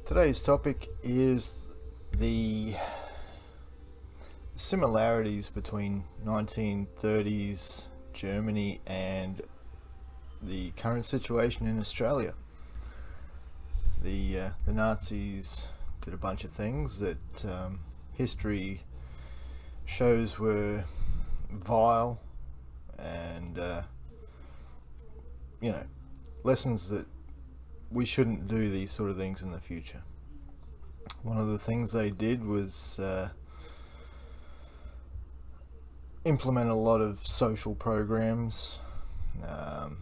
Today's topic is the similarities between 1930s Germany and the current situation in Australia. The Nazis did a bunch of things that history shows were vile and lessons that we shouldn't do these sort of things in the future. One of the things they did was implement a lot of social programs,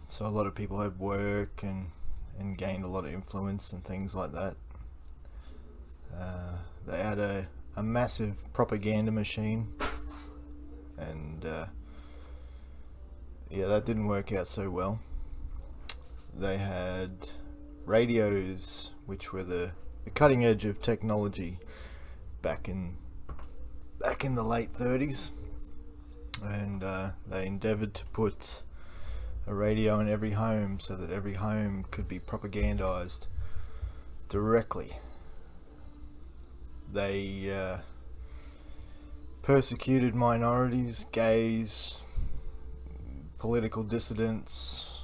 so a lot of people had work and gained a lot of influence and things like that. They had a massive propaganda machine, and that didn't work out so well. They had radios, which were the cutting edge of technology back in the late 30s, and they endeavored to put a radio in every home so that every home could be propagandized directly. They persecuted minorities, gays, political dissidents,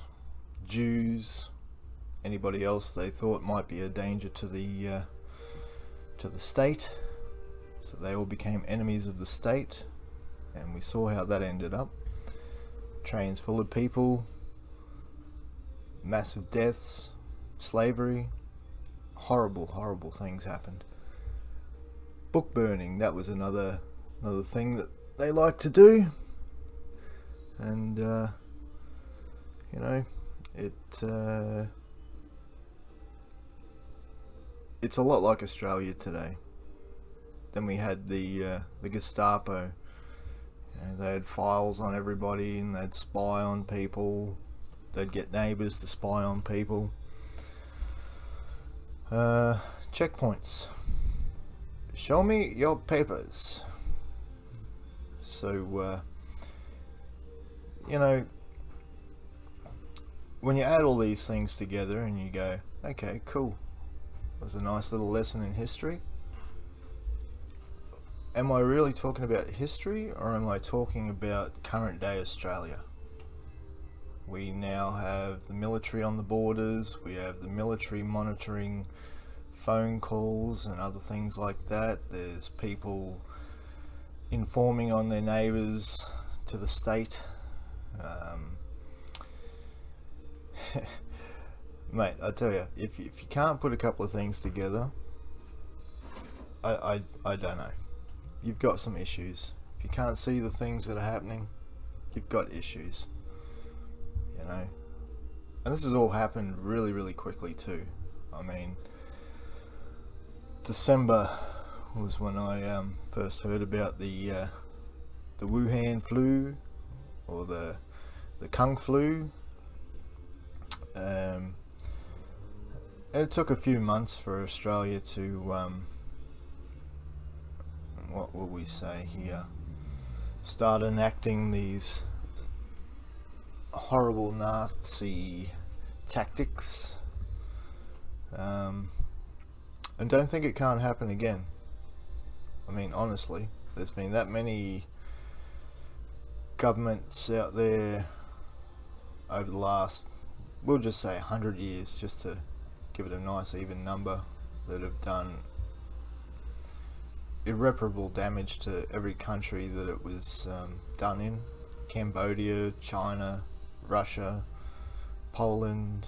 Jews, anybody else they thought might be a danger to the state. So they all became enemies of the state, and we saw how that ended up. Trains full of people, massive deaths, slavery, horrible things happened. Book burning, that was another thing that they like to do, and it's a lot like Australia today. Then we had the Gestapo. They had files on everybody, and they'd spy on people. They'd get neighbours to spy on people. Checkpoints. Show me your papers. So, when you add all these things together and you go, okay, cool. That was a nice little lesson in history. Am I really talking about history, or am I talking about current day Australia? We now have the military on the borders, we have the military monitoring phone calls and other things like that. There's people informing on their neighbours to the state. Mate, I tell you, if you can't put a couple of things together, I don't know. You've got some issues. If you can't see the things that are happening, you've got issues. And this has all happened really quickly too. I mean, December was when I first heard about the Wuhan flu, or the Kung flu. It took a few months for Australia to what will we say here, start enacting these horrible Nazi tactics, and don't think it can't happen again. I mean, honestly, there's been that many governments out there over the last, we'll just say 100 years, just to give it a nice even number, that have done irreparable damage to every country that it was done in. Cambodia, China, Russia, Poland,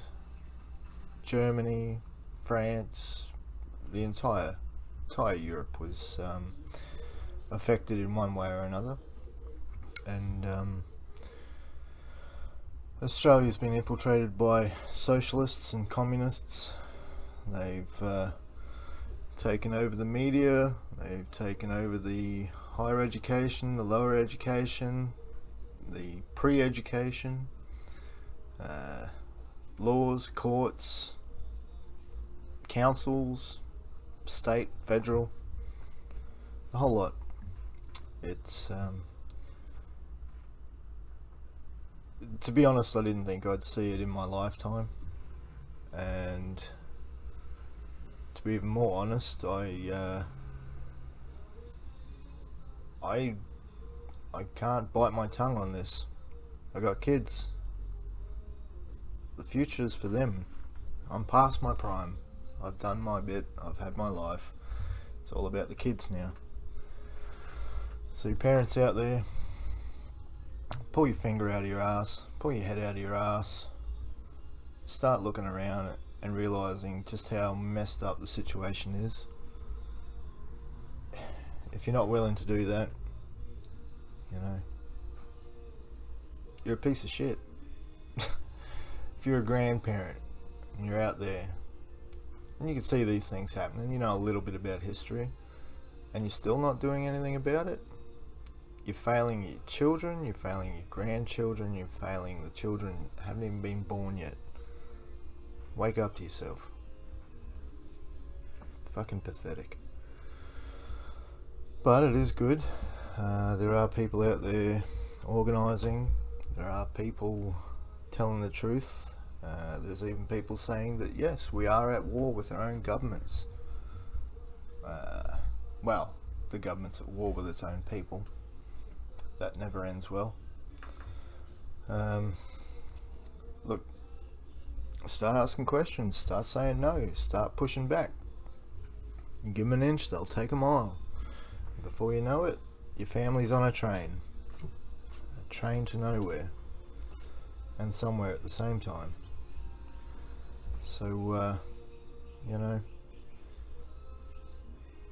Germany, France, the entire Europe was affected in one way or another. And Australia's been infiltrated by socialists and communists. They've taken over the media, they've taken over the higher education, the lower education, the pre-education, laws, courts, councils, state, federal, the whole lot. It's to be honest, I didn't think I'd see it in my lifetime, and to to be even more honest, I can't bite my tongue on this. I got kids. The future's for them. I'm past my prime. I've done my bit. I've had my life. It's all about the kids now. So you parents out there, pull your finger out of your ass, pull your head out of your ass, start looking around and realising just how messed up the situation is. If you're not willing to do that, you know, you're a piece of shit. If you're a grandparent and you're out there and you can see these things happening, you know a little bit about history, and you're still not doing anything about it, you're failing your children, you're failing your grandchildren, you're failing the children that haven't even been born yet. Wake up to yourself. Fucking pathetic. But it is good. There are people out there organising. There are people telling the truth. There's even people saying that yes, we are at war with our own governments. Well, the government's at war with its own people. That never ends well. Look, start asking questions, start saying no, start pushing back. You give them an inch, they'll take a mile. Before you know it, your family's on a train to nowhere, and somewhere at the same time. So, you know,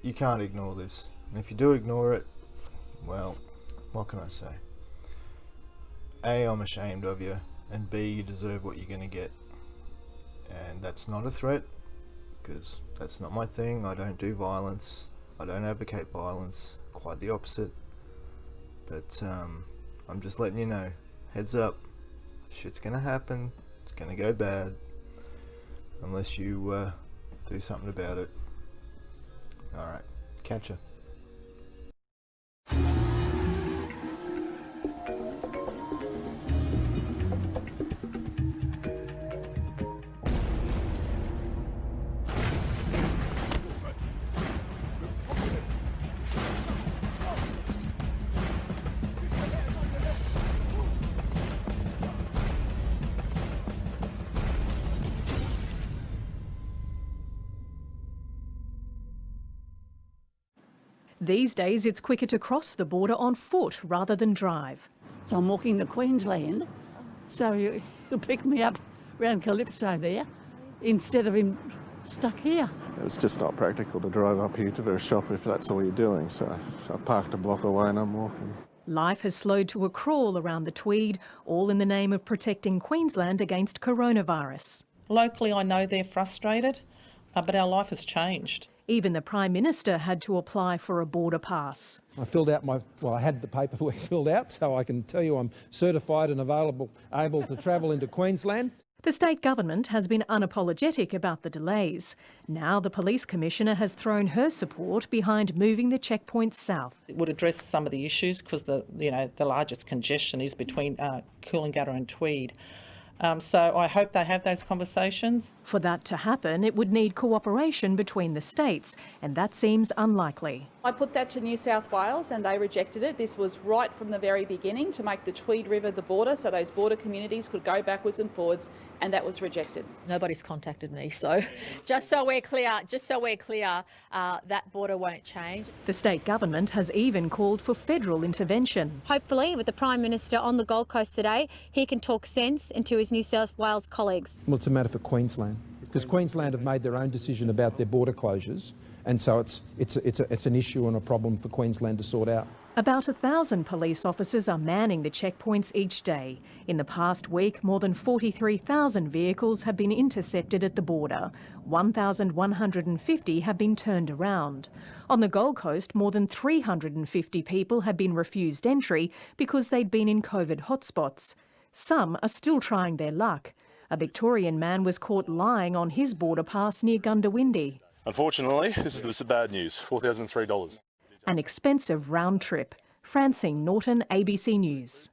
you can't ignore this. And if you do ignore it, well, what can I say? A, I'm ashamed of you, and B, you deserve what you're going to get. And that's not a threat, because that's not my thing. I don't do violence. I don't advocate violence. Quite the opposite. But I'm just letting you know, heads up, shit's going to happen. It's going to go bad. Unless you do something about it. Alright, catch ya. These days, it's quicker to cross the border on foot rather than drive. So I'm walking to Queensland, so he'll pick me up round Calypso there instead of him stuck here. It's just not practical to drive up here to the shop if that's all you're doing, so I parked a block away and I'm walking. Life has slowed to a crawl around the Tweed, all in the name of protecting Queensland against coronavirus. Locally, I know they're frustrated, but our life has changed. Even the Prime Minister had to apply for a border pass. I filled out I had the paperwork filled out, so I can tell you I'm certified and able to travel into Queensland. The state government has been unapologetic about the delays. Now the Police Commissioner has thrown her support behind moving the checkpoints south. It would address some of the issues because the largest congestion is between Coolangatta and Tweed. So I hope they have those conversations. For that to happen, it would need cooperation between the states, and that seems unlikely. I put that to New South Wales and they rejected it. This was right from the very beginning to make the Tweed River the border so those border communities could go backwards and forwards, and that was rejected. Nobody's contacted me, so just so we're clear, that border won't change. The state government has even called for federal intervention. Hopefully, with the Prime Minister on the Gold Coast today, he can talk sense into his New South Wales colleagues. Well, it's a matter for Queensland, because Queensland have made their own decision about their border closures, and so it's an issue and a problem for Queensland to sort out. About 1,000 police officers are manning the checkpoints each day. In the past week, more than 43,000 vehicles have been intercepted at the border. 1,150 have been turned around. On the Gold Coast, more than 350 people have been refused entry because they'd been in COVID hotspots. Some are still trying their luck. A Victorian man was caught lying on his border pass near Gundawindi. Unfortunately, this is the bad news, $4,003. An expensive round trip. Francine Norton, ABC News.